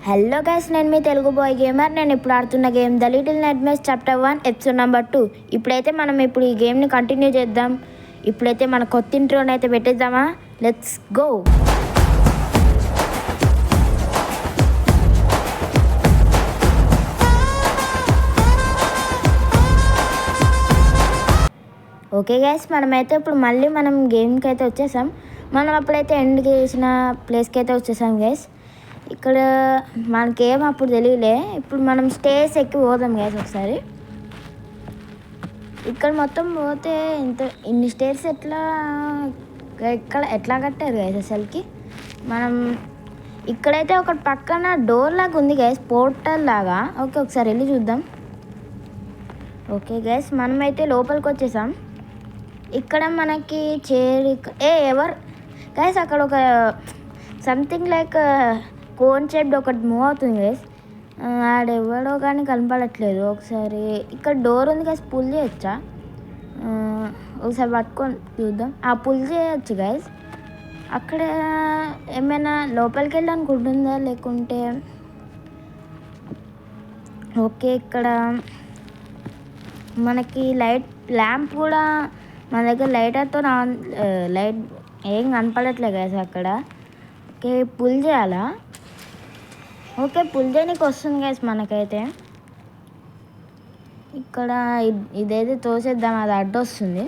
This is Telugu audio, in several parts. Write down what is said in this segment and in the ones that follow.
హలో గైస్, నేను మీ తెలుగు బాయ్ గేమర్. నేను ఇప్పుడు ఆడుతున్న game the little nightmares chapter 1 episode number 2. ఇప్పుడైతే మనం ఈ గేమ్ని కంటిన్యూ చేద్దాం. ఇప్పుడైతే మన కొత్త ఇంట్రోని అయితే పెట్టేద్దామా? Let's go. ఓకే గైస్, మనమైతే ఇప్పుడు మళ్ళీ గేమ్కి అయితే వచ్చేసాం. మనం అప్పుడైతే ఎండ్ చేసిన ప్లేస్కి అయితే వచ్చేసాం గైస్. ఇక్కడ మనకేం అప్పుడు తెలియలే. ఇప్పుడు మనం స్టేస్ ఎక్కి పోదాం గైస్ ఒకసారి. ఇక్కడ మొత్తం పోతే ఇన్ని స్టేర్స్ ఎట్లా కట్టారు గైస్ అసలుకి. మనం ఇక్కడైతే ఒక పక్కన డోర్ లాగా ఉంది గైస్, పోర్టల్ లాగా. ఓకే, ఒకసారి వెళ్ళి చూద్దాం. ఓకే గైస్, మనమైతే లోపలికి వచ్చేసాం. ఇక్కడ మనకి ఎవరు గైస్, అక్కడ ఒక సంథింగ్ లైక్ కోన్ షేప్డ్ ఒకటి మూవ్ అవుతుంది గైస్. ఆడెవడో కానీ కనపడట్లేదు. ఒకసారి ఇక్కడ డోర్ ఉంది గైస్, పుల్ చేయొచ్చా? ఒకసారి పట్టుకొని చూద్దాం. పుల్ చేయొచ్చు గైస్. అక్కడ ఏమైనా లోపలికి వెళ్ళడానికి ఉంటుందా లేకుంటే? ఓకే, ఇక్కడ మనకి ల్యాంప్ కూడా మన దగ్గర లైటర్తో లైట్ ఏం కనపడట్లేదు గైస్ అక్కడ. ఓకే, పుల్ చేయాలా? ఓకే, పుల్ చేయడానికి వస్తుంది గైస్ మనకైతే. ఇక్కడ ఇదైతే తోసేద్దాం, అది అడ్డు వస్తుంది.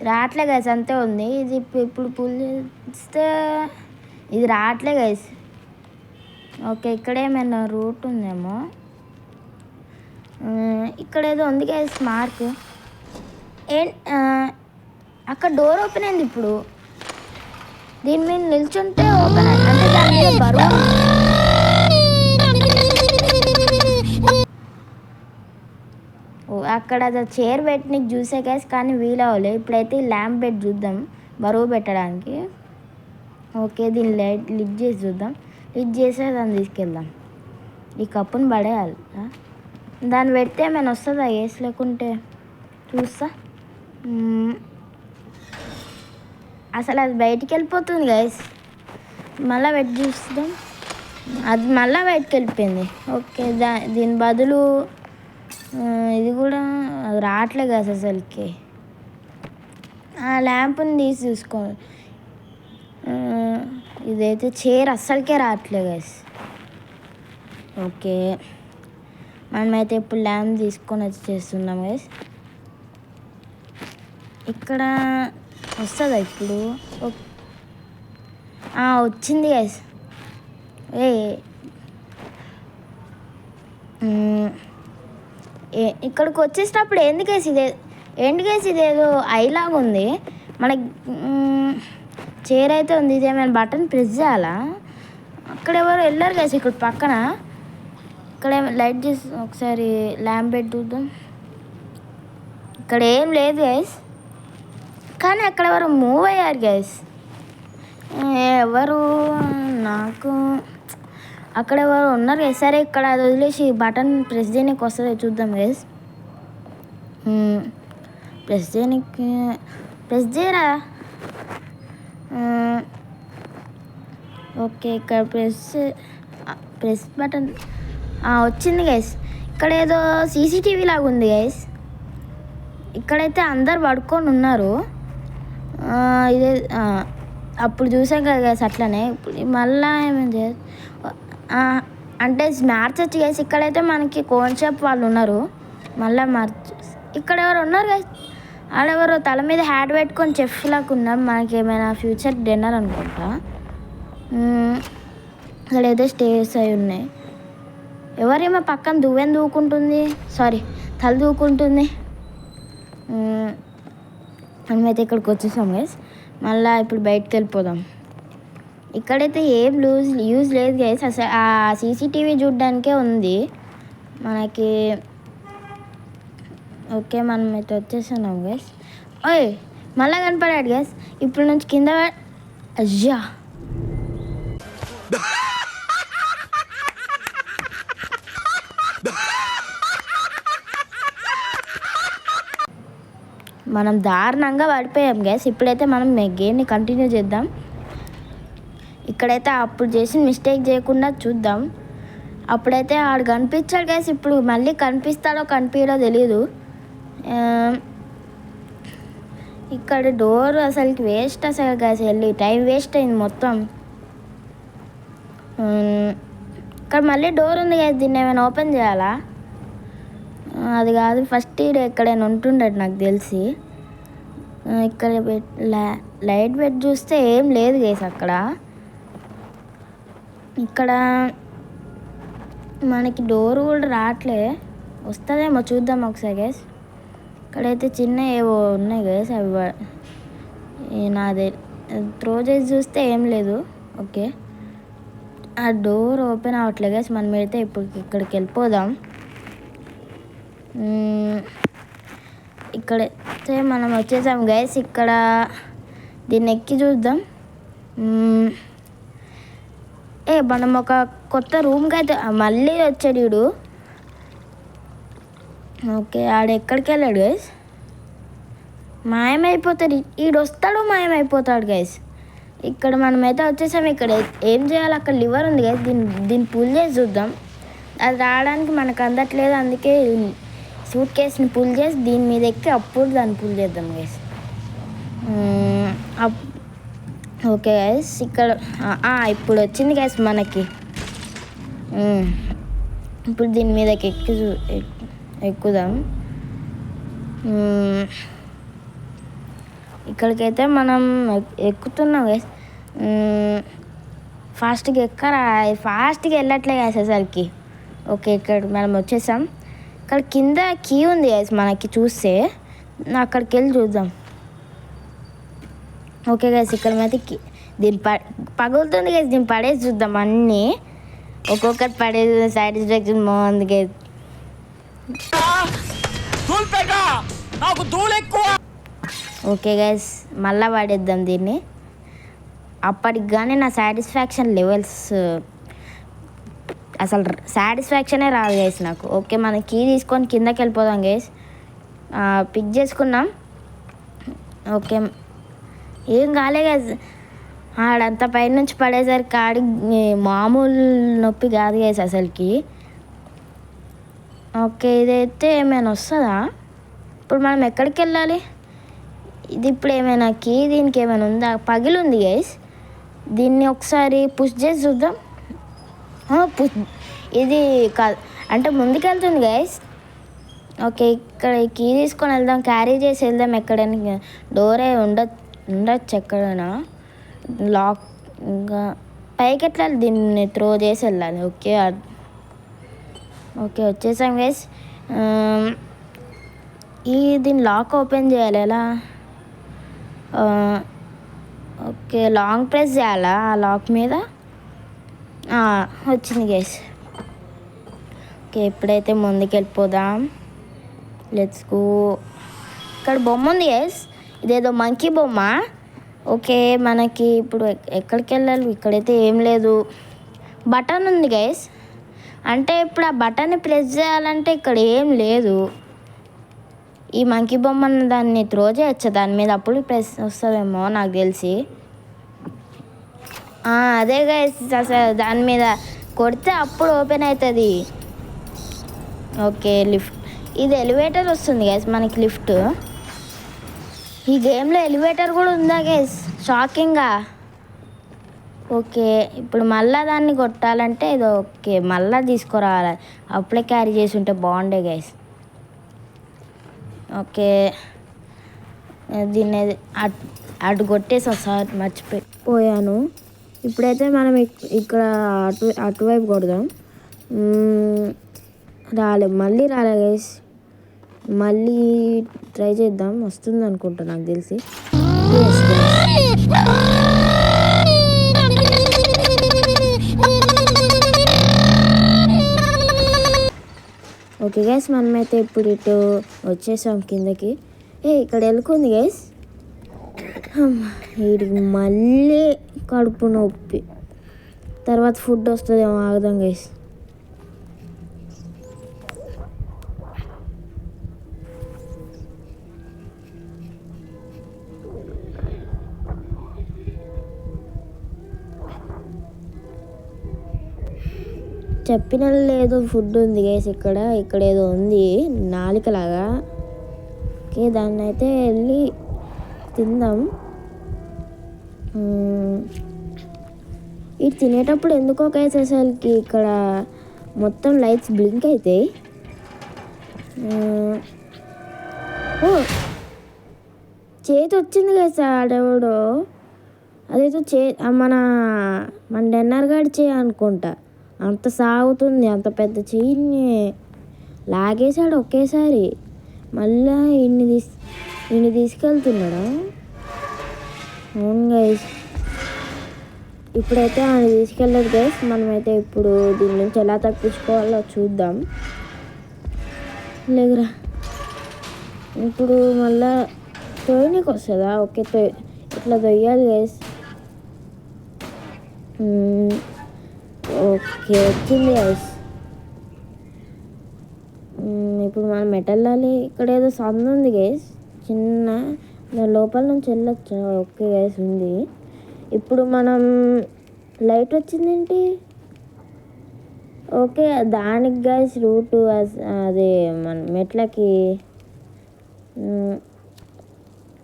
రావట్లే గైస్, అంతే ఉంది. ఇది ఇప్పుడు పుల్ చేస్తే ఇది రావట్లే గైస్. ఓకే, ఇక్కడ ఏమైనా రూట్ ఉందేమో. ఇక్కడ ఏదో ఉంది గైస్ మార్క్. అక్కడ డోర్ ఓపెన్ అయింది. ఇప్పుడు దీని మీద నిల్చుంటే ఓపెన్ అంటే దాని మీద బరువు. అక్కడ చైర్ పెట్టినకి చూసే గైస్, కానీ వీలవ్వలే. ఇప్పుడైతే ల్యాంప్ పెట్టి చూద్దాం బరువు పెట్టడానికి. ఓకే, దీన్ని లిడ్ చేసి చూద్దాం. లిడ్ చేసే దాన్ని తీసుకెళ్దాం. ఈ కప్పుని పడేయాలి. దాన్ని పెడితే ఏమైనా వస్తుందా గైస్? లేకుంటే చూస్తా. అసలు అది బయటికి వెళ్ళిపోతుంది గైస్. మళ్ళీ పెట్టి చూస్తాం. అది మళ్ళీ బయటికి వెళ్ళిపోయింది. ఓకే, దీని బదులు ఇది కూడా అది రావట్లే గైస్ అసలుకి. ల్యాంప్ని తీసి చూసుకోవాలి. ఇదైతే చైర్ అస్సలకే రావట్లే గైస్. ఓకే, మనమైతే ఇప్పుడు ల్యాంప్ తీసుకొని వచ్చి చేస్తున్నాం గైస్. ఇక్కడ వస్తుందా ఇప్పుడు? వచ్చింది గైస్. ఇక్కడికి వచ్చేసినప్పుడు ఏంది గైస్ ఇదేదో ఐలాగా ఉంది. మనకి చైర్ అయితే ఉంది. ఇదేమైనా బటన్ ప్రెస్ చేయాలా? అక్కడ ఎవరు వెళ్ళారు గైస్. ఇక్కడ పక్కన ఇక్కడ లైట్ చేసి ఒకసారి ల్యాంప్ పెట్టి చూద్దాం. ఇక్కడ ఏం లేదు గైస్, కానీ అక్కడ ఎవరు మూవ్ అయ్యారు గైస్. ఎవరు నాకు అక్కడ ఎవరు ఉన్నారు గైస్. సరే, ఇక్కడ అది వదిలేసి బటన్ ప్రెస్ చేయడానికి వస్తుంది చూద్దాం గైస్. ప్రెస్ చేయరా? ఓకే, ఇక్కడ ప్రెస్ బటన్ వచ్చింది గైస్. ఇక్కడ ఏదో సీసీటీవీ లాగా ఉంది గైస్. ఇక్కడైతే అందరు పడుకొని ఉన్నారు. ఇదే అప్పుడు చూసాం కదా గైస్ అట్లనే. ఇప్పుడు మళ్ళీ ఏమైంది అంటే మార్చచ్చు గైస్. ఇక్కడైతే మనకి కోన్ షాప్ వాళ్ళు ఉన్నారు. మళ్ళీ ఇక్కడ ఎవరు ఉన్నారు గైస్. ఆడెవరో తల మీద హ్యాట్ పెట్టుకొని చెఫ్ లాగా ఉన్నారు. మనకి ఏమైనా ఫ్యూచర్ డిన్నర్ అనుకుంటా. అక్కడైతే స్టేస్ అయి ఉన్నాయి. ఎవరేమో పక్కన తల దూకుంటుంది. మనమైతే ఇక్కడికి వచ్చేసాం గైస్. మళ్ళీ ఇప్పుడు బయటకు వెళ్ళిపోదాం. ఇక్కడైతే ఏం యూజ్ లేదు గైస్. అసలు ఆ సీసీటీవీ చూడడానికే ఉంది మనకి. ఓకే, మనమైతే వచ్చేసాం గైస్. మళ్ళీ కనపడాడు గైస్. ఇప్పుడు నుంచి కింద అయ్యా మనం దారుణంగా పడిపోయాం గైస్. ఇప్పుడైతే మనం గేమ్ని కంటిన్యూ చేద్దాం. ఇక్కడ ఇక్కడైతే అప్పుడు చేసిన మిస్టేక్ చేయకుండా చూద్దాం. అప్పుడైతే ఆడు కనిపించాడు గైస్, ఇప్పుడు మళ్ళీ కనిపిస్తాడో కనిపించడో తెలీదు. ఇక్కడ డోర్ అసలుకి వేస్ట్ అసలు గైస్, వెళ్ళి టైం వేస్ట్ అయింది మొత్తం. ఇక్కడ మళ్ళీ డోర్ ఉంది గైస్, దీన్ని ఏమైనా ఓపెన్ చేయాలా? అది కాదు, ఫస్ట్ ఎక్కడైనా ఉంటుండడు నాకు తెలిసి. ఇక్కడ లైట్ పెట్టి చూస్తే ఏం లేదు గైస్ అక్కడ. ఇక్కడ మనకి డోర్ కూడా రావట్లే, వస్తుందేమో చూద్దాం ఒకసారి గైస్. ఇక్కడైతే చిన్న ఏవో ఉన్నాయి గైస్, అవి నాదే త్రో చేసి చూస్తే ఏం లేదు. ఓకే, ఆ డోర్ ఓపెన్ అవ్వట్లే గైస్. మనం అయితే ఇప్పుడు ఇక్కడికి వెళ్ళిపోదాం. ఇక్కడైతే మనం వచ్చేసాం గైస్. ఇక్కడ దీన్ని ఎక్కి చూద్దాం. మనం ఒక కొత్త రూమ్కి అయితే మళ్ళీ వచ్చాడు వీడు. ఓకే, ఆడు ఎక్కడికి వెళ్ళాడు గైస్? మాయమైపోతాడు, ఈడు వస్తాడు మాయమైపోతాడు గైస్. ఇక్కడ మనమైతే వచ్చేసాం. ఇక్కడ ఏం చేయాలి? అక్కడ లివర్ ఉంది గైస్, దీన్ని పుల్ చేసి చూద్దాం. అది రావడానికి మనకు అందట్లేదు, అందుకే సూట్ కేసుని పుల్ చేసి దీని మీద ఎక్కి అప్పుడు దాన్ని పుల్ చేద్దాం గైస్. ఓకే గైస్, ఇక్కడ ఇప్పుడు వచ్చింది గైస్ మనకి. ఇప్పుడు దీని మీదకి ఎక్కుదాం. ఇక్కడికైతే మనం ఎక్కుతున్నాం గైస్. ఫాస్ట్గా వెళ్ళట్లే గైస్ అసలుకి. ఓకే, ఇక్కడ మనం వచ్చేసాం. ఇక్కడ కింద కీ ఉంది గైస్ మనకి, చూస్తే అక్కడికి వెళ్ళి చూద్దాం. ఓకే గైస్, ఇక్కడ అయితే దీన్ని పగులుతుంది గైస్, దీన్ని పడేసి చూద్దాం. అన్నీ ఒక్కొక్కటి పడేసి సాటిస్ఫాక్షన్ బాగుంది గైస్. ఓకే గైస్, మళ్ళా పడేద్దాం దీన్ని. అప్పటికి కానీ నా సాటిస్ఫాక్షన్ లెవెల్స్ అసలు సాటిస్ఫాక్షనే రాదు గైస్ నాకు. ఓకే, మన కీ తీసుకొని కిందకి వెళ్ళిపోదాం గైస్. పిక్ చేసుకున్నాం. ఓకే, ఏం కాలే గైస్. ఆడంతా పైనుంచి పడేసరికి మామూలు నొప్పి కాదు గైస్ అసలుకి. ఓకే, ఇదైతే ఏమైనా వస్తుందా? ఇప్పుడు మనం ఎక్కడికి వెళ్ళాలి? ఇది ఇప్పుడు ఏమైనా కీ దీనికి ఏమైనా ఉందా? పగిలి ఉంది గైస్, దీన్ని ఒకసారి పుష్ చేసి చూద్దాం. ఇది కాదు అంటే ముందుకెళ్తుంది గైస్. ఓకే, ఇక్కడ కీ తీసుకొని వెళ్దాం, క్యారీ చేసి వెళ్దాం. ఎక్కడైనా డోరే ఉండొచ్చు ఎక్కడైనా లాక్. ఇంకా పైకి ఎట్లా దీన్ని త్రో చేసి వెళ్ళాలి. ఓకే ఓకే, వచ్చేసాం గైస్. దీన్ని లాక్ ఓపెన్ చేయాలి ఎలా? ఓకే, లాంగ్ ప్రెస్ చేయాలా ఆ లాక్ మీద? వచ్చింది గైస్. ఓకే, ఇప్పుడైతే ముందుకు వెళ్ళిపోదాం. Let's go. ఇక్కడ బొమ్మ ఉంది గైస్, ఇదేదో మంకీ బొమ్మ. ఓకే, మనకి ఇప్పుడు ఎక్కడికి వెళ్ళాలి? ఇక్కడైతే ఏం లేదు. బటన్ ఉంది గైస్, అంటే ఇప్పుడు ఆ బటన్ని ప్రెస్ చేయాలంటే ఇక్కడ ఏం లేదు. ఈ మంకీ బొమ్మను దాన్ని త్రో చేయొచ్చు దాని మీద, అప్పుడు ప్రెస్ వస్తుందేమో నాకు తెలిసి. అదే గైస్, అసలు దాని మీద కొడితే అప్పుడు ఓపెన్ అవుతుంది. Okay, lift. ఇది ఎలివేటర్ వస్తుంది గైస్ మనకి, లిఫ్ట్. ఈ గేమ్లో ఎలివేటర్ కూడా ఉందా గైస్? షాకింగ్గా. ఓకే, ఇప్పుడు మళ్ళీ దాన్ని కొట్టాలంటే ఇది ఓకే మళ్ళీ తీసుకురావాలి. అప్పుడే క్యారీ చేసి ఉంటే బాగుండే గైస్. ఓకే, దీన్ని అటు కొట్టేసి ఒకసారి మర్చిపోయాను. ఇప్పుడైతే మనం ఇక్కడ అటువైపు కొడదాం. మళ్ళీ రాలే గైస్, మళ్ళీ ట్రై చేద్దాం. వస్తుంది అనుకుంటా నాకు తెలిసి. ఓకే గైస్, మనమైతే ఇప్పుడు ఇటు వచ్చేసాం కిందకి. ఇక్కడ ఎలుకుంది గైస్. వీడికి మళ్ళీ కడుపు నొప్పి, తర్వాత ఫుడ్ వస్తుందేమో, ఆగుదాం గైస్. చెప్పిన ఏదో ఫుడ్ ఉంది గైస్. ఇక్కడ ఏదో ఉంది నాలికలాగా. ఓకే, దాన్ని అయితే వెళ్ళి తిందాం. ఇది తినేటప్పుడు ఎందుకో గైస్ అసలుకి ఇక్కడ మొత్తం లైట్స్ బ్లింక్ అవుతాయి. చేతి వచ్చింది గైస్. ఆడెవడో అదేదో మన డెన్నర్ గాడి చేయి అనుకుంటా. అంత సాగుతుంది, అంత పెద్ద చెయ్యిని లాగేశాడు ఒకేసారి. మళ్ళా ఇన్ని తీసుకెళ్తున్నాడా? అవును గైస్, ఇప్పుడైతే ఆయన తీసుకెళ్ళదు గైస్. మనమైతే ఇప్పుడు దీని నుంచి ఎలా తప్పించుకోవాలో చూద్దాం. లేదురా, ఇప్పుడు మళ్ళా తోయనికి వస్తుందా? ఓకే, ఇట్లా తొయ్యాలి గైస్. ఓకే, వచ్చింది గైస్. ఇప్పుడు మనం వెళ్ళాలి. ఇక్కడ ఏదో సందు ఉంది గైస్, చిన్న, దాని లోపల నుంచి వెళ్ళొచ్చు. ఓకే గైస్, ఉంది. ఇప్పుడు మనం లైట్ వచ్చిందేంటి? ఓకే, దానికి గైస్ రూటు అది మన మెట్లకి.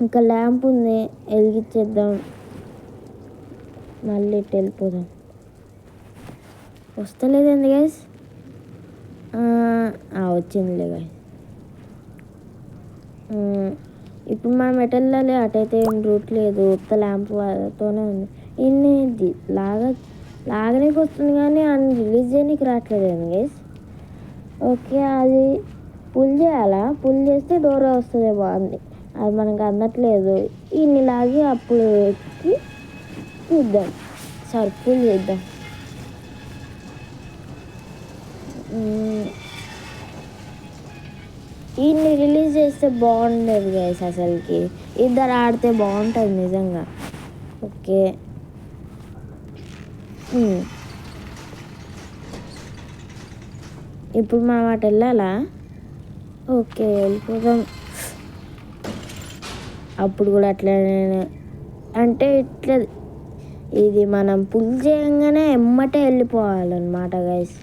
ఇంకా ల్యాంప్ ఉంది, వెలిగించేద్దాం. మళ్ళీ ఇటు వెళ్ళిపోదాం. వస్తలేదండి గైస్. వచ్చిందిలే గైస్. ఇప్పుడు మనం ఎటు వెళ్ళాలి? అటైతే ఏం రూట్ లేదు, ఉత్త ల్యాంప్తోనే ఉంది. ఇన్ని లాగనీకి వస్తుంది కానీ అన్ని రిలీజ్ చేయడానికి రావట్లేదు గైస్. ఓకే, అది పుల్ చేయాలా? పుల్ చేస్తే డోర్ వస్తుంది. బాగుంది, అది మనకు అందట్లేదు. ఇన్ని లాగి అప్పుడు ఎక్కి చూద్దాం. పుల్ చేద్దాం. ఇన్ని రిలీజ్ చేస్తే బాగుండేది గైస్. అసలుకి ఇద్దరు ఆడితే బాగుంటుంది నిజంగా. ఓకే, ఇప్పుడు మనం అటు వెళ్ళాలా? ఓకే, వెళ్ళిపోదాం. అప్పుడు కూడా అట్లనే అంటే ఇట్లా ఇది మనం పుల్ చేయంగానే ఎమ్మటే వెళ్ళిపోవాలన్నమాట గైస్.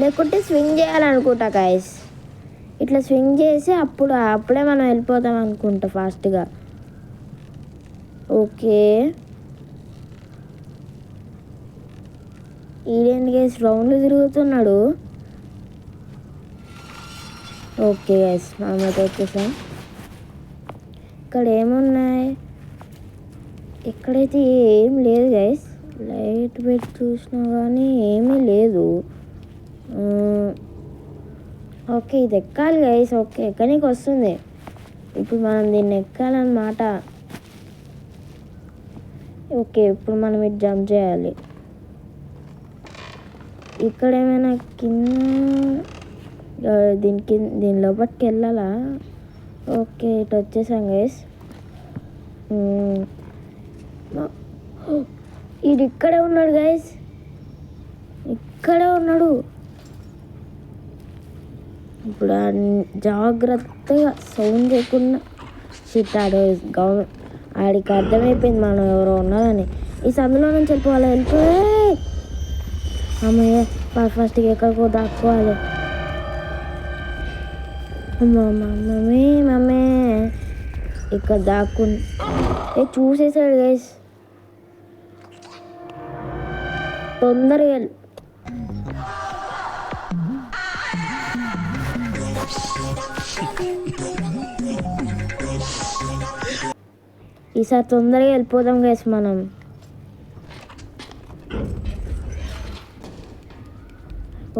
లేకుంటే స్వింగ్ చేయాలనుకుంటా గైస్. ఇట్లా స్వింగ్ చేసి అప్పుడే మనం వెళ్ళిపోతాం అనుకుంటా ఫాస్ట్గా. ఓకే, ఈడేంటి గైస్ రౌండ్లు తిరుగుతున్నాడు? ఓకే గైస్, మనమైతే వచ్చేసాం. ఇక్కడ ఏమున్నాయి? ఇక్కడైతే ఏం లేదు గైస్. లైట్ పెట్టి చూసినా కానీ ఏమీ లేదు. ఓకే, ఇది ఎక్కాలి గైస్. ఓకే, ఎక్కడానికి వస్తుంది. ఇప్పుడు మనం దీన్ని ఎక్కాలన్నమాట. ఓకే, ఇప్పుడు మనం ఇటు జంప్ చేయాలి. ఇక్కడ ఏమైనా దీని లోపలికి వెళ్ళాలా? ఓకే, ఇటు వచ్చేసాం గైస్. ఇది ఇక్కడే ఉన్నాడు గైస్, ఇక్కడే ఉన్నాడు. ఇప్పుడు జాగ్రత్తగా సౌండ్ చేయకుండా ఆడికి అర్థమైపోయింది మనం ఎవరో ఉన్నారని. ఈ సందులో నుంచి వెళ్ళిపోయి అమ్మయ్య ఫస్ట్కి ఎక్కడికో దాక్కోవాలి. మమ్మీ ఇక్కడ చూసేసాడు గైస్. తొందరగా ఈసారి తొందరగా వెళ్ళిపోదాం గైస్ మనం.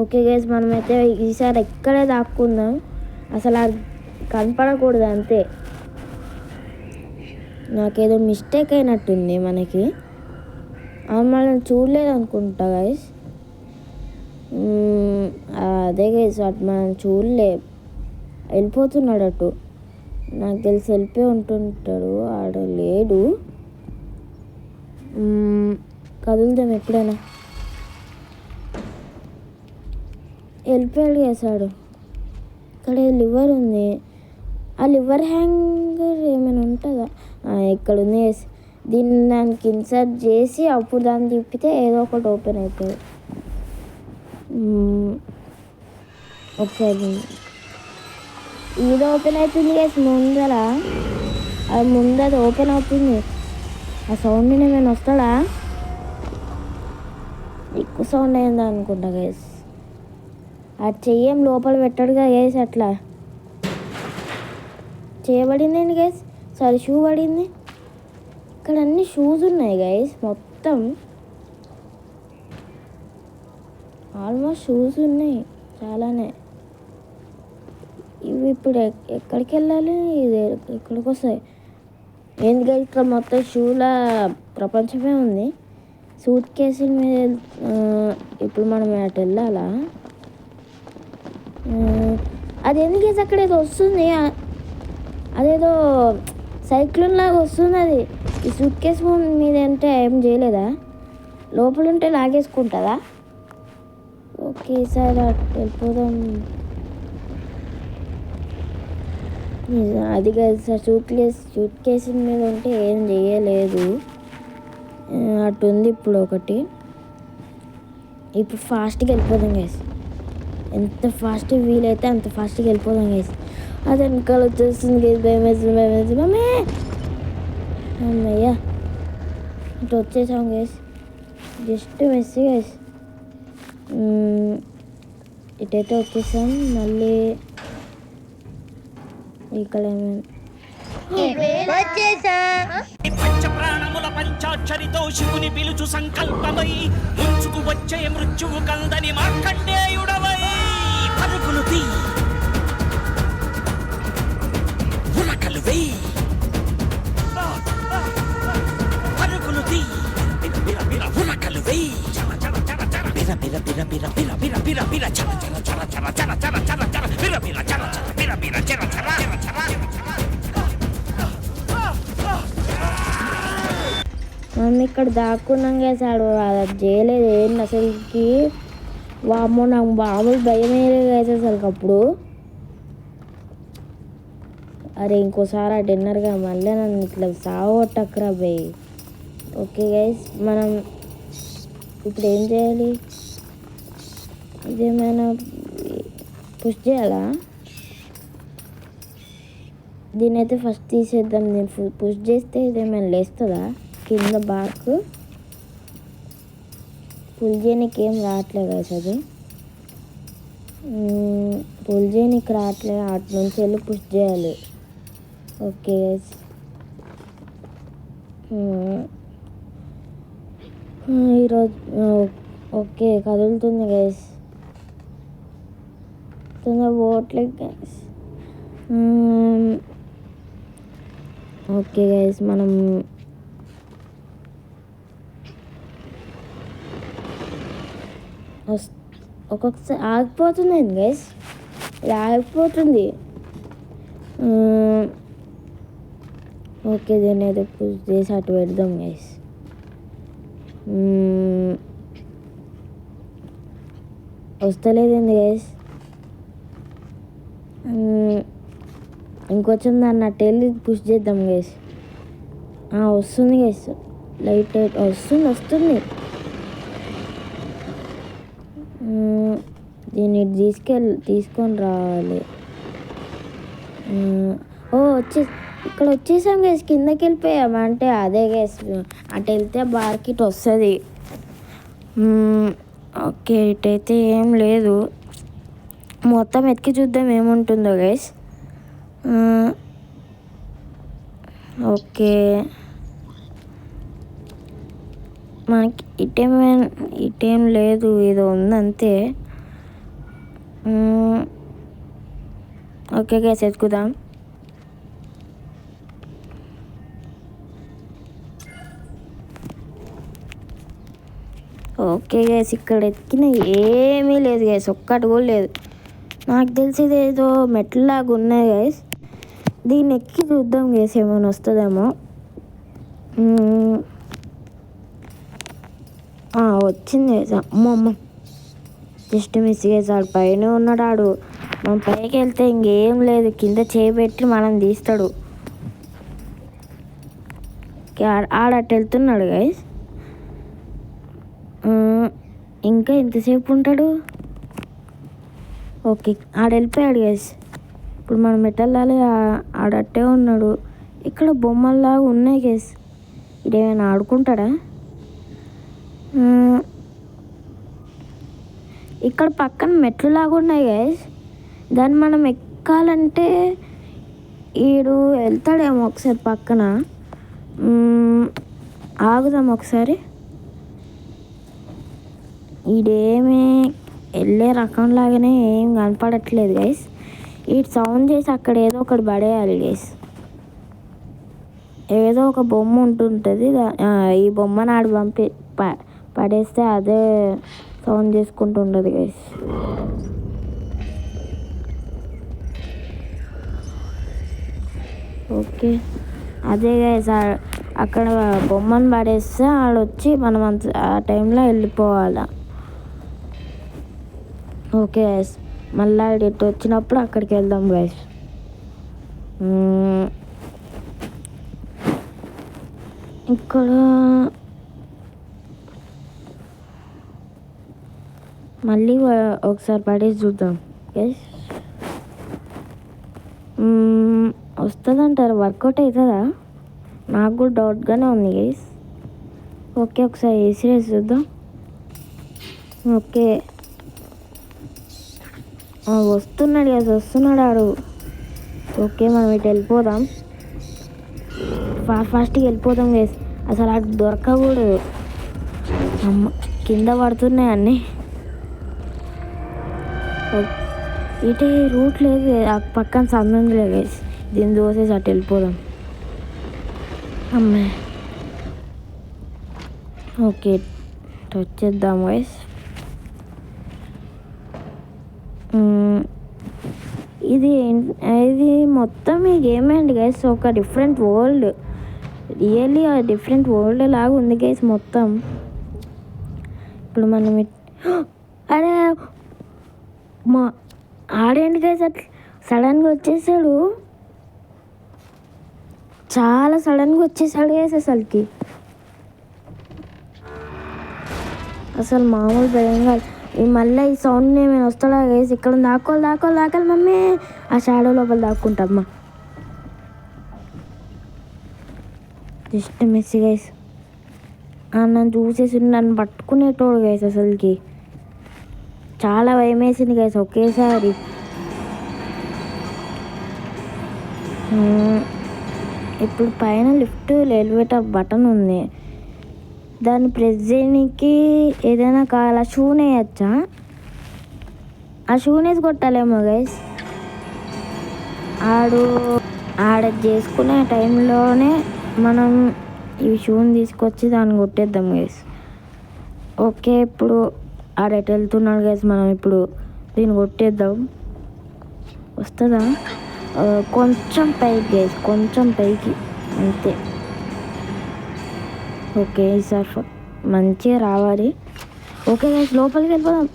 ఓకే గైస్, మనమైతే ఈసారి ఎక్కడే దాక్కుందాం. అసలు అది కనపడకూడదు అంతే. నాకేదో మిస్టేక్ అయినట్టుంది మనకి. మనం చూడలేదు అనుకుంటా గైస్. అదే గైస్, అటు మనం చూడలే. వెళ్ళిపోతున్నాడు అటు. నాకు తెలిసి వెళ్ళిపోయి ఉంటుంటాడు. ఆడ లేడు. కదులుదాం ఎప్పుడైనా. వెళ్ళిపోయాడు చేశాడు. ఇక్కడ లివర్ ఉంది. ఆ లివర్ హ్యాంగర్ ఏమైనా ఉంటుందా? ఇక్కడ ఉంది. దీన్ని దానికి ఇన్సర్ట్ చేసి అప్పుడు దాన్ని తిప్పితే ఏదో ఒకటి ఓపెన్ అవుతుంది. ఒకసారి ఇది ఓపెన్ అవుతుంది గైస్ ముందర, అది ముందర ఓపెన్ అవుతుంది. ఆ సౌండ్ నేను వస్తాడా? ఎక్కువ సౌండ్ అయిందా అనుకుంటా గైస్. ఆ చెయ్యం లోపల పెట్టాడుగా గైస్, అట్లా చేయబడింది గైస్. సారీ, షూ పడింది. ఇక్కడ అన్ని షూస్ ఉన్నాయి గైస్, మొత్తం ఆల్మోస్ట్ షూస్ ఉన్నాయి చాలానే. ఇవి ఇప్పుడు ఎక్కడికి వెళ్ళాలి? ఇది ఎక్కడికి వస్తాయి? ఎందుకంటే ఇక్కడ మొత్తం షూల ప్రపంచమే ఉంది. సూట్ కేసుల మీద ఇప్పుడు మనం అటు వెళ్ళాలా? అది ఎందుకు అక్కడ ఏదో వస్తుంది, అదేదో సైక్లోన్ లాగా వస్తుంది. అది ఈ సూట్ కేసు మీద అంటే ఏం చేయలేదా? లోపల ఉంటే లాగేసుకుంటుందా? ఓకే సార్, అటు వెళ్ళిపోదాం. అది కాదు సార్, సూట్ కేసు మీద ఉంటే ఏం చేయలేదు. అటు ఉంది ఇప్పుడు ఒకటి. ఇప్పుడు ఫాస్ట్గా వెళ్ళిపోదాం గైస్, ఎంత ఫాస్ట్గా వీలైతే అంత ఫాస్ట్గా వెళ్ళిపోదాం గైస్. అది వెనకాల వచ్చేస్తుంది గైస్, భయం వేస్తుంది. మమ్మీ అమ్మయ్యా, ఇటు వచ్చేసాం గైస్, జస్ట్ మిస్ గైస్. ఇటైతే వచ్చేసాం. మళ్ళీ ఇక్కడ పంచప్రాణముల పంచాక్షరితో శివుని పిలుచు సంకల్పమై ముంచుకు వచ్చే మృత్యువు కందని మార్కండేయుడవై పరుగులు తీ ఉరకలు వేయి పరుగులు తీ ఉరకలు వేయి బిర బిర బిర బిర బిర బిర బిర బిర చర చర చర చర చర చర చర చర బిర బిర చర చర బిర బిర చర చర చర. మనం ఇక్కడ దాక్కున్నాం వేసాడు, అది చేయలేదు ఏంటి అసలుకి. వామ్మో, నాకు మామూలు భయం వేసేది అసలు అప్పుడు. అరే ఇంకోసారి ఆ డిన్నర్గా మళ్ళీ నన్ను ఇట్లా సాగొట్టక్కరా భయ్. ఓకే గైస్, మనం ఇప్పుడు ఏం చేయాలి? ఇదేమైనా పుష్ చేయాలా? దీని అయితే ఫస్ట్ తీసేద్దాం. దీన్ని పుష్ చేస్తే ఇదేమైనా లేస్తుందా కింద? బార్క్ పుల్ చేయడానికి ఏం రావట్లేదు కదా, అది పుల్ చేయడానికి రావట్లేదు. అటు నుంచి వెళ్ళి పుష్ చేయాలి. ఓకే ఈరోజు ఓకే కదులుతుంది గైస్, పోవట్లేదు గైస్. ఓకే గైస్, మనం ఒక్కొక్కసారి ఆగిపోతుంది గైస్, ఇది ఆగిపోతుంది. ఓకే, దీన్ని అయితే పుష్ చేసి అటు పెడదాం గైస్. వస్తలేదండి గైస్. ఇంకొంచెం దాన్ని అటు వెళ్ళి పుష్ చేద్దాం గైస్. వస్తుంది గైస్, లైట్ వస్తుంది. దీన్ని తీసుకొని రావాలి. ఇక్కడ వచ్చేసాం గైస్, కిందకి వెళ్ళిపోయాం. అంటే అదే గైస్, అటు వెళ్తే బార్కిట్ వస్తుంది. ఓకే, ఇటైతే ఏం లేదు. మొత్తం ఎత్తికి చూద్దాం ఏముంటుందో గైస్. ఓకే, మనకి ఇటేం లేదు, ఇది ఉందంతే. ఓకే గైస్, ఎత్తుకుదాం. ఓకే గైస్, ఇక్కడ ఎక్కిన ఏమీ లేదు గైస్, ఒక్కటి కూడా లేదు. నాకు తెలిసేది ఏదో మెట్లలాగా ఉన్నాయి గైస్. దీన్ని ఎక్కి చూద్దాం గైస్, ఏమైనా వస్తుందేమో. వచ్చింది గైస్. అమ్మ జస్ట్ మిస్ గైస్, పైన ఉన్నాడు. మనం పైకి వెళ్తే ఇంకేం లేదు, కింద చేయబెట్టి మనం తీస్తాడు. ఆడట్టు వెళ్తున్నాడు గైస్. ఇంకా ఎంతసేపు ఉంటాడు? ఓకే ఆడ వెళ్ళిపోయాడు గైస్. ఇప్పుడు మనం ఎట్టెళ్ళాలి? ఆడట్టే ఉన్నాడు. ఇక్కడ బొమ్మల్లాగా ఉన్నాయి గైస్. ఇదేమైనా ఆడుకుంటాడా? ఇక్కడ పక్కన మెట్లు లాగా ఉన్నాయి గైస్. దాన్ని మనం ఎక్కాలంటే ఈడు వెళ్తాడేమో ఒకసారి పక్కన. ఆగుదాం ఒకసారి. ఈడేమీ వెళ్ళే రకంలాగానే ఏం కనపడట్లేదు గైస్. ఈ సౌండ్ చేసి అక్కడ ఏదో ఒకటి పడేయాలి గైస్. ఏదో ఒక బొమ్మ ఉంటుంటుంది. ఈ బొమ్మను ఆడు పడేస్తే అదే సౌండ్ చేసుకుంటూ ఉండదు గైస్. ఓకే అదే గైస్, అక్కడ బొమ్మను పడేస్తే ఆడొచ్చి మనం ఆ టైంలో వెళ్ళిపోవాలి. ఓకే గైస్, మళ్ళీ ఇటు వచ్చినప్పుడు అక్కడికి వెళ్దాం గైస్. ఇక్కడ మళ్ళీ ఒకసారి పడేసి చూద్దాం గైస్. వస్తుందంటారు, వర్కౌట్ అవుతుందా? నాకు కూడా డౌట్గానే ఉంది గైస్. ఓకే ఒకసారి వేసి చూద్దాం. ఓకే వస్తున్నాడు గైస్, వస్తున్నాడు ఆడు. ఓకే మనం ఇటు వెళ్ళిపోదాం, ఫాస్ట్గా వెళ్ళిపోదాం గైస్. అసలు అటు దొరకకూడదు. అమ్మ కింద పడుతున్నాయి అన్నీ. ఇటే రూట్ లేదు, ఆ పక్కన సందం లేదు గైస్. దీన్ని దోసేసి అటు వెళ్ళిపోదాం. అమ్మాయి ఓకే వచ్చేద్దాం గైస్. ఇది మొత్తం ఈ గేమ్ అండి గైస్. ఒక different world, really different world లాగా ఉంది గైస్ మొత్తం. ఇప్పుడు మనం అరే మా ఆడేంటి గైస్ అట్లా సడన్గా వచ్చేసాడు, చాలా సడన్గా వచ్చేసాడు గైస్. అసలు మామూలు భయంగా. మళ్ళీ ఈ సౌండ్ ఏమైనా వస్తాడా గైస్? ఇక్కడ దాకోవాలి మమ్మీ. ఆ షాడో లోపల దాక్కుంటామ్మా. Just miss guys. నన్ను చూసేసి నన్ను పట్టుకునేటోడు గైస్. అసలుకి చాలా భయం వేసింది గైస్ ఒకేసారి. ఇప్పుడు పైన లిఫ్ట్ ఎలివేటర్ బటన్ ఉంది, దాన్ని ప్రెస్ చేయడానికి ఏదైనా కావాలా? షూని వేయచ్చా? ఆ షూనేసి కొట్టాలేమో గైస్. ఆడ చేసుకునే టైంలోనే మనం ఈ షూని తీసుకొచ్చి దాన్ని కొట్టేద్దాం గైస్. ఓకే ఇప్పుడు ఆడెటు వెళ్తున్నాడు గైస్. మనం ఇప్పుడు దీన్ని కొట్టేద్దాం. వస్తుందా? కొంచెం పైకి గైస్, కొంచెం పైకి అంతే. ఓకే ఈసారి మంచిగా రావాలి. ఓకే గైస్ లోపలికి వెళ్ళిపోదాం.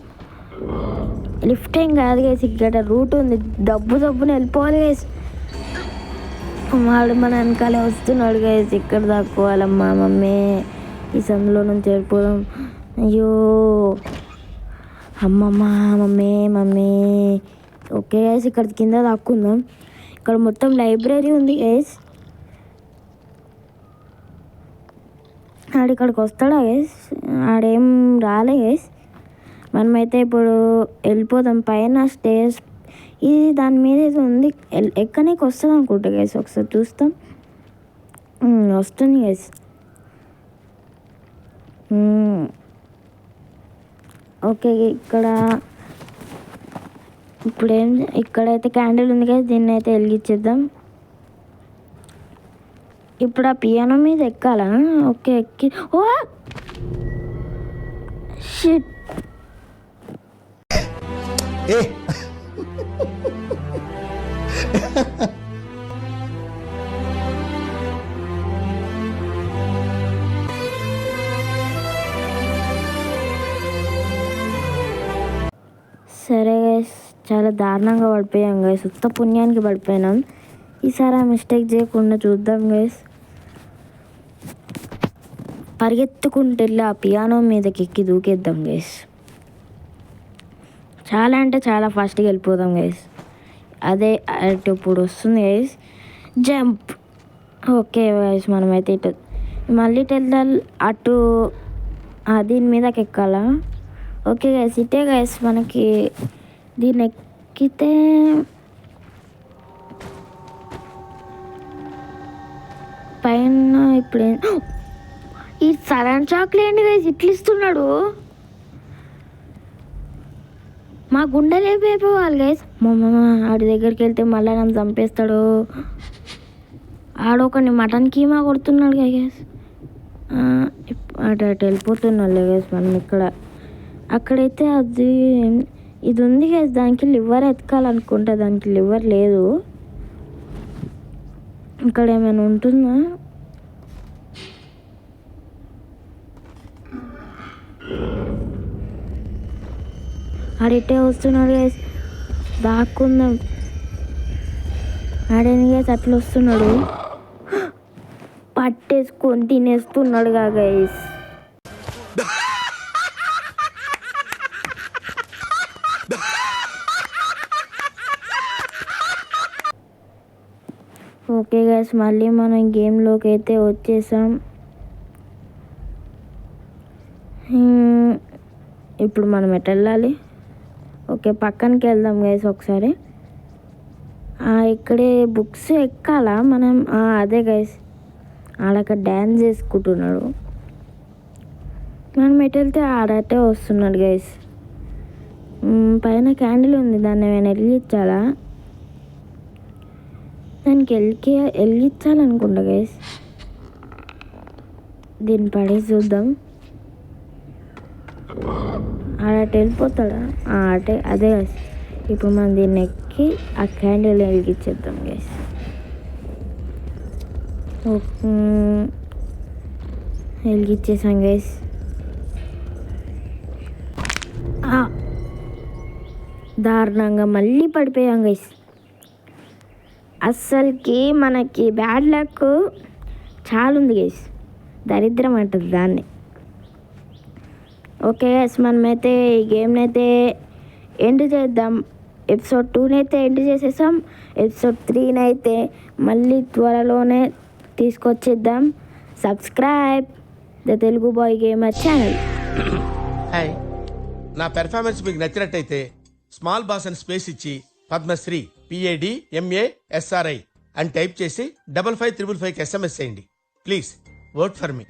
లిఫ్ట్ ఏం కాదు గైస్, ఇక్కడ రూట్ ఉంది. దబ్బుని వెళ్ళిపోవాలి గైస్. వాడు మన వెనకాలే వస్తున్నాడు గైస్. ఇక్కడ దాక్కోవాలమ్మా మమ్మీ. ఈ సందులో నుంచి వెళ్ళిపోదాం. అయ్యో అమ్మమ్మ మమ్మీ. ఓకే గైస్ ఇక్కడ కింద దాక్కుందాం. ఇక్కడ మొత్తం లైబ్రరీ ఉంది గైస్. ఆడిక్కడికి వస్తాడా గైస్? ఆడేం రాలే గైస్. మనమైతే ఇప్పుడు వెళ్ళిపోదాం. పైన స్టేజ్ ఇది దాని మీద ఏదో ఉంది, ఎక్కడానికి వస్తుంది అనుకుంటా గైస్. ఒకసారి చూస్తాం. వస్తుంది గైస్. ఓకే ఇక్కడైతే క్యాండిల్ ఉంది గైస్, దీన్ని అయితే వెలిగించేద్దాం. ఇప్పుడు ఆ పియానో మీద ఎక్కాలా? ఓకే ఎక్కి ఓ షిట్. సరే గైస్ చాలా దారుణంగా పడిపోయాం గైస్. ఉత్త పుణ్యానికి పడిపోయినాం. ఈసారి ఆ మిస్టేక్ చేయకుండా చూద్దాం గైస్. పరిగెత్తుకుంటూ వెళ్ళి ఆ పియానో మీదకి ఎక్కి దూకేద్దాం గైస్. చాలా అంటే చాలా ఫాస్ట్గా వెళ్ళిపోదాం గైస్. అదే అటు ఇప్పుడు వస్తుంది గైస్, జంప్. ఓకే గైస్, మనమైతే ఇటు మళ్ళీ వెళ్ళాలి, అటు దీని మీదకి ఎక్కాలా. ఓకే గైస్, ఇటే గైస్ మనకి దీన్ని ఎక్కితే పైన ఇప్పుడు ఈ సడన్ చాక్లెట్ గైస్ ఇట్లా ఇస్తున్నాడు. మా గుండెలు అయిపోవాలి గైస్. ఆడి దగ్గరికి వెళ్తే మళ్ళీ నన్ను చంపేస్తాడు. ఆడొకని మటన్ కీమా కొడుతున్నాడు గైస్. అటు వెళ్ళిపోతున్నాడు గైస్. మనం ఇక్కడ అక్కడైతే అది ఇది ఉంది గైస్, దానికి లివర్ ఎతకాలనుకుంటా, దానికి లివర్ లేదు. ఇక్కడ ఏమైనా ఉంటుందా? ఆడిటే వస్తున్నాడు గైస్, దాక్కుందాం. ఆడేని గైస్ అట్లా వస్తున్నాడు, పట్టేసుకొని తినేస్తున్నాడు గైస్. ఓకే గైస్, మళ్ళీ మనం గేమ్లోకి అయితే వచ్చేసాం. ఇప్పుడు మనం ఎటు వెళ్ళాలి? ఓకే, పక్కనకి వెళ్దాం గైస్ ఒకసారి. ఇక్కడే బుక్స్ ఎక్కాలా మనం? అదే గైస్, ఆడక డ్యాన్స్ చేసుకుంటున్నాడు. మనం ఎటు వెళ్తే ఆడటే వస్తున్నాడు గైస్. పైన క్యాండిల్ ఉంది, దాన్ని ఏమైనా వెలిగించాలా? దానికి వెలిగించాలనుకుంటా గైస్. దీన్ని పడేసి చూద్దాం. ఆడట వెళ్ళిపోతాడా? అదే గైస్, ఇప్పుడు మనం దీన్ని ఎక్కి ఆ క్యాండిల్ వెలిగించేద్దాం గైస్. వెలిగించేసాం గైస్. దారుణంగా మళ్ళీ పడిపోయాం గైస్. అస్సలకి మనకి బ్యాడ్ లక్ చాలా ఉంది గైస్, దరిద్రం అంటుంది దాన్ని. ఓకే గైస్, మనమైతే ఈ గేమ్ని అయితే ఎండ్ చేద్దాం. ఎపిసోడ్ 2 అయితే ఎండ్ చేసేసాం. ఎపిసోడ్ 3 అయితే మళ్ళీ త్వరలోనే తీసుకొచ్చేద్దాం. Subscribe the Telugu boy gamer channel. Hi, నా పెర్ఫార్మెన్స్ మీకు నచ్చినట్టయితే స్మాల్ బాస్ అని స్పేస్ ఇచ్చి పద్మశ్రీ PADMASRI అని టైప్ చేసి 5555కి SMS చేయండి. Please vote for me.